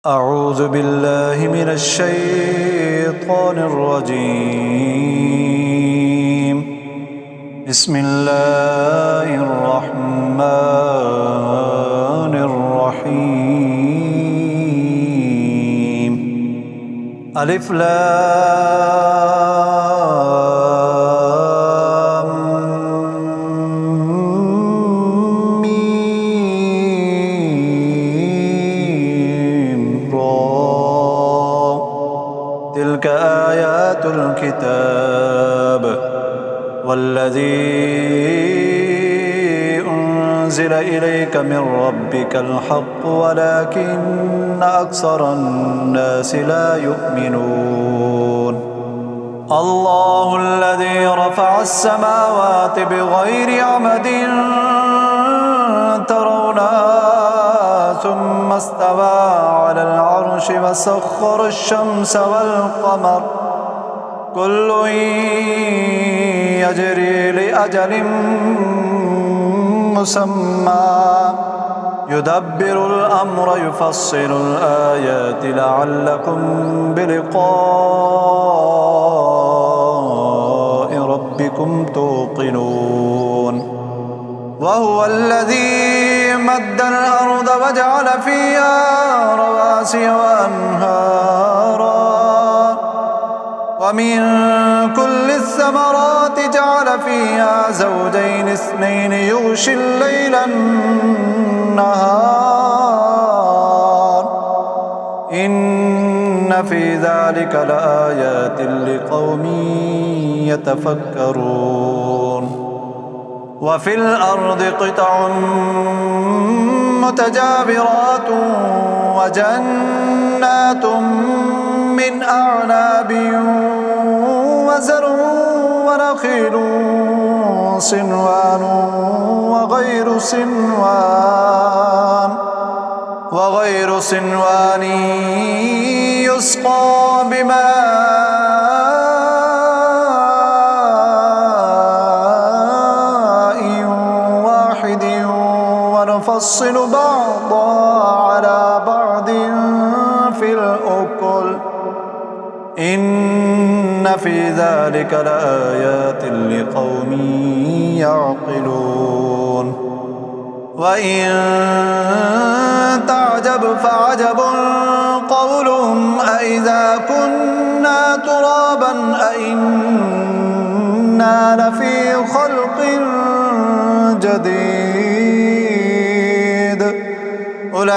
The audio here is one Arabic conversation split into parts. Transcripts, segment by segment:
أعوذ بالله من الشيطان الرجيم. بسم الله الرحمن الرحيم. ألف لام ميم را. تلك آيات الكتاب والذي أنزل إليك من ربك الحق ولكن أكثر الناس لا يؤمنون. الله الذي رفع السماوات بغير عمد ترونها ثم استوى على العرش وسخر الشمس والقمر كل يجري لأجل مسمى يدبر الأمر يفصل الآيات لعلكم بلقاء ربكم توقنون. وهو الذي مد الأرض وجعل فيها رواسي وأنهارا ومن كل الثمرات جعل فيها زوجين اثنين يغشي الليل النهار إن في ذلك لآيات لقوم يتفكرون. وفي الأرض قطع متجاورات وجنات من أعناب وزرع ونخيل صنوان وغير صنوان يسقى بماء واحد ونفصل بعضها على بعض في الأكل إن في ذلك لآيات لقوم يعقلون. وإن تعجب فعجب قولهم أإذا كنا ترابا أإنا لفي خلق جديد أولئك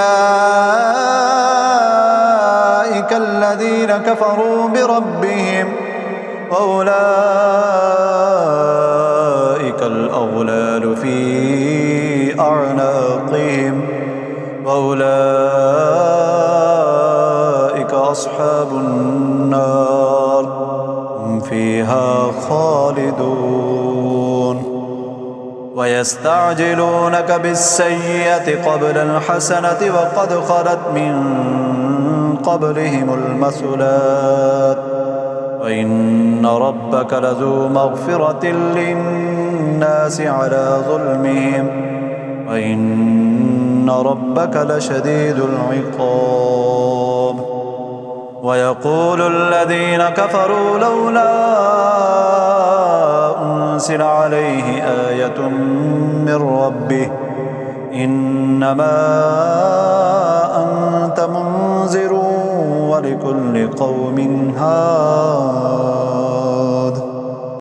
الذين كفروا بربهم وأولئك الأغلال في أعناقهم وأولئك أصحاب النار هم فيها خالدون. ويستعجلونك بالسيئة قبل الحسنة وقد خلت من قبلهم المثلات وإن ربك لذو مغفرة للناس على ظلمهم وإن ربك لشديد العقاب. ويقول الذين كفروا لولا أنزل عليه آية من ربه إنما أنت منذر ولكل قوم هاد.